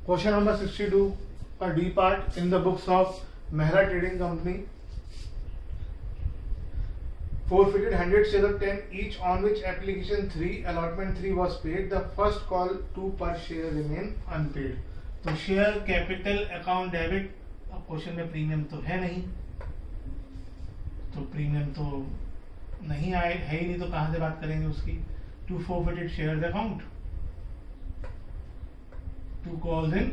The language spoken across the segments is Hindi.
Question number 62 का D part in the books of Mehra Trading Company. Forfeited 100 shares of 10 each on which application 3 allotment 3 was paid. The first call 2 per share remain unpaid. तो शेयर कैपिटल अकाउंट डेबिट. अब क्वेश्चन में प्रीमियम तो है नहीं, तो प्रीमियम तो नहीं आए, है ही नहीं, तो कहां से बात करेंगे उसकी. To forfeited shares account, to calls in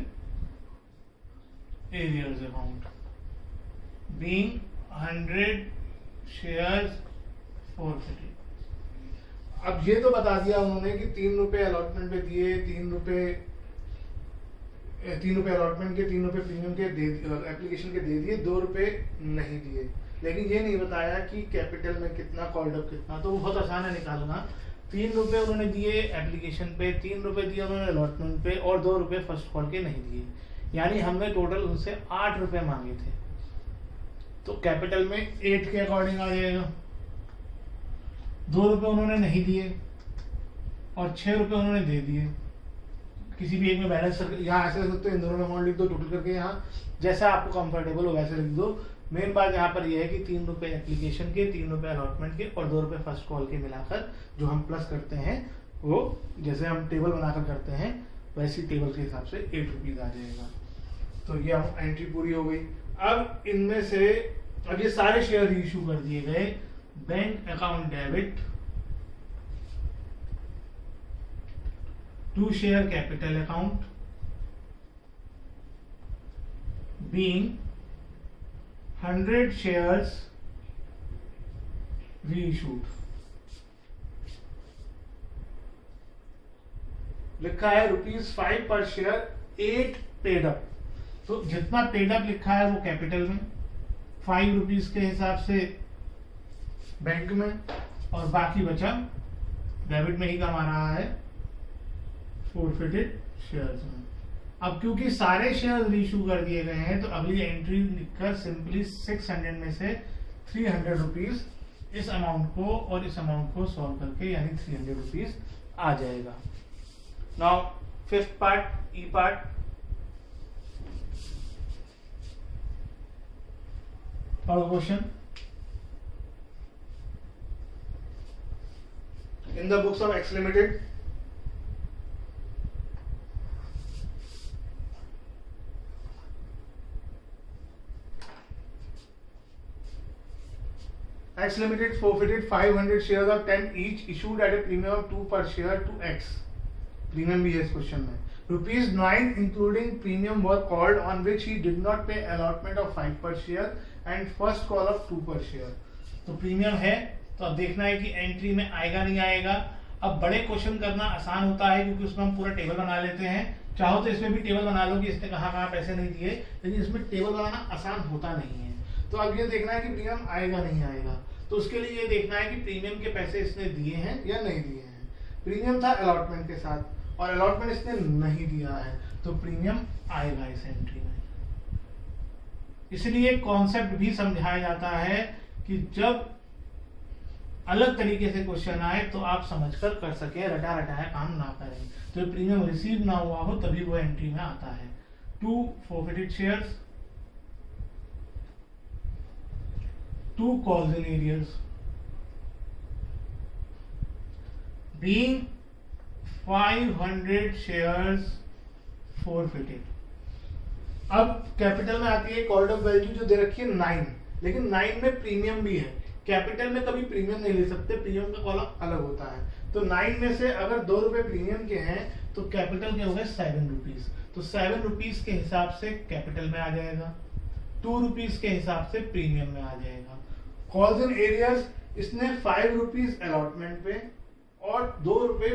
arrears account, being 100 shares forfeited. अब ये तो बता दिया उन्होंने कि 3 रुपए अलॉटमेंट पे दिए, 3 रुपए अलॉटमेंट के, 3 रुपए प्रीमियम के एप्लीकेशन के दे दिए, 2 रुपए नहीं दिए. लेकिन ये नहीं बताया कि कैपिटल में कितना, कॉल्ड अप कितना. तो बहुत आसान है निकालना. 3 रुपए उन्होंने दिए एप्लीकेशन पे, 3 रुपए दिए उन्होंने अलॉटमेंट पे, और 2 रुपए फर्स्ट कॉल के नहीं दिए. यानी हमने टोटल उनसे 8 रुपए मांगे थे. तो कैपिटल में 8 के अकॉर्डिंग आ जाएगा. 2 रुपए उन्होंने नहीं दिए और 6 रुपए उन्होंने दे दिए. किसी भी एक में बैलेंस यहाँ ऐसे लिख सकते हो, इन दोनों में अमाउंट लिख दो टोटल करके. यहाँ जैसा आपको कंफर्टेबल हो वैसे लिख दो. मेन बात यहाँ पर यह है कि 3 रुपए एप्लीकेशन के, 3 रुपए अलॉटमेंट के और 2 रुपए फर्स्ट कॉल के मिलाकर जो हम प्लस करते हैं, वो जैसे हम टेबल बनाकर करते हैं वैसी टेबल के हिसाब से 8 रुपीज आ जाएगा. तो ये एंट्री पूरी हो गई. अब इनमें से अब ये सारे शेयर इशू कर दिए गए. Bank account debit to share capital account being 100 shares reissued. लिखा है ₹5 पर शेयर, 8 पेड अप. तो जितना पेड अप लिखा है वो कैपिटल में, ₹5 के हिसाब से बैंक में, और बाकी बचा डेबिट में ही कमा रहा है फोरफिटेड शेयर्स में. अब क्योंकि सारे शेयर रीइश्यू कर दिए गए हैं तो अगली एंट्री लिखकर सिंपली 600 में से 300 रुपीज इस अमाउंट को और इस अमाउंट को सॉल्व करके, यानी 300 रुपीज आ जाएगा. नाउ फिफ्थ पार्ट, ई पार्ट. और question in the books of x limited. X Limited forfeited 500 shares of 10 each issued at a premium of 2 per share to X. Premium भी है इस क्वेश्चन में. ₹9 including premium were called on which he did not pay allotment of 5 per share and first call of 2 per share. तो प्रीमियम है, तो अब देखना है कि एंट्री में आएगा नहीं आएगा. अब बड़े क्वेश्चन करना आसान होता है क्योंकि उसमें हम पूरा टेबल बना लेते हैं. चाहो तो इसमें भी टेबल बना लो कि इसने कहाँ पैसे नहीं दिए, लेकिन इसमें टेबल बनाना आसान होता नहीं है. तो अब ये देखना है कि प्रीमियम आएगा नहीं आएगा. तो उसके लिए ये देखना है कि प्रीमियम के पैसे इसने दिए हैं या नहीं दिए हैं. प्रीमियम था अलॉटमेंट के साथ और अलॉटमेंट इसने नहीं दिया है, तो प्रीमियम आएगा इस एंट्री में. इसलिए कॉन्सेप्ट भी समझाया जाता है कि जब अलग तरीके से क्वेश्चन आए तो आप समझकर कर सके, रटा रटाया काम ना करें. तो प्रीमियम रिसीव ना हुआ हो तभी वो एंट्री में आता है. 2 forfeited shares, 2 calls in arrears, being 500 shares forfeited. अब कैपिटल में आती है कॉल्ड अप वैल्यू जो दे रखी है 9, लेकिन 9 में प्रीमियम भी है. कैपिटल में कभी प्रीमियम नहीं ले सकते, प्रीमियम का कॉलम अलग होता है. तो 9 में से अगर 2 रुपए प्रीमियम के हैं तो कैपिटल के हो गए 7 रुपीज. तो 7 रुपीज के हिसाब से कैपिटल में आ जाएगा, 2 रुपीज के हिसाब से प्रीमियम में आ जाएगा. कॉल्स इन एरियर्स, इसने 5 रुपीज अलॉटमेंट पे और 2 रुपए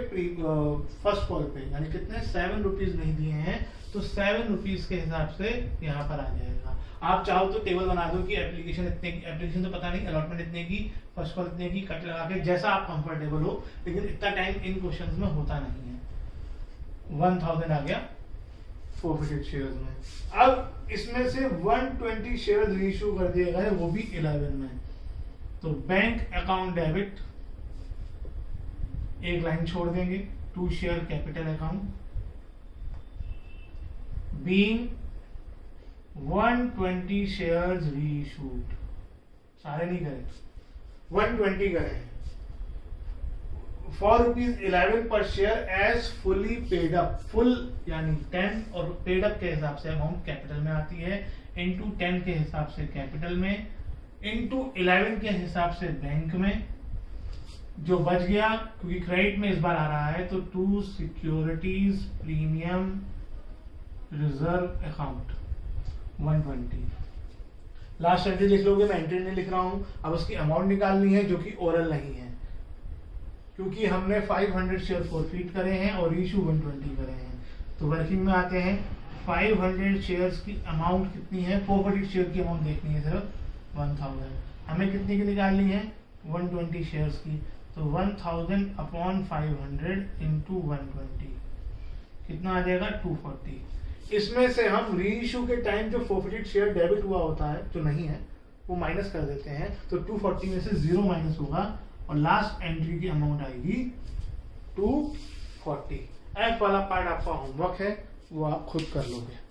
फर्स्ट कॉल पे, यानी कितने 7 रुपीज नहीं दिए हैं, तो 7 रुपीज के हिसाब से यहाँ पर आ जाएगा. आप चाहो तो टेबल बना दो कि एप्लीकेशन इतने की, एप्लीकेशन तो पता नहीं, अलॉटमेंट इतने की, फर्स्ट कॉल इतने की, कट लगा के जैसा आप कंफर्टेबल हो. लेकिन इतना टाइम इन क्वेश्चंस में होता नहीं है. 1000 आ गया forfeited शेयर्स में. अब इसमें से 120 शेयर्स रीइश्यू कर दिए गए, वो भी 11 में. तो बैंक अकाउंट डेबिट एक लाइन छोड़ देंगे, 2 share capital account being 120 shares reissued, सारे नहीं करें, 120 करें, for ₹11 per share as fully paid up, full यानी 10 और पेड अप के हिसाब से अमाउंट कैपिटल में आती है, इंटू 10 के हिसाब से कैपिटल में, इंटू 11 के हिसाब से बैंक में, जो बच गया क्योंकि क्रेडिट में इस बार आ रहा है तो to securities premium reserve account 120। Last entry लिख लोगे, मैं एंट्री नहीं लिख रहा हूं। अब उसकी अमाउंट निकालनी है जो कि ओरल नहीं है, क्योंकि हमने 500 शेयर फॉरफीट करे हैं और इशू 120 करे हैं। तो वर्किंग में आते हैं, 500 शेयर्स की अमाउंट कितनी है, फॉरफीट शेयर की अमाउंट देखनी है सिर्फ 1000। हमें कितनी की निकालनी है, 120 शेयर्स की। तो 1000 अपॉन 500 इंटू 120 कितना आ जाएगा, 240। इसमें से हम रीइश्यू के टाइम जो फॉरफिटेड शेयर डेबिट हुआ होता है, जो नहीं है, वो माइनस कर देते हैं। तो 240 में से 0 माइनस होगा और लास्ट एंट्री की अमाउंट आएगी 240। एफ वाला पार्ट आपका होमवर्क है, वो आप खुद कर लोगे।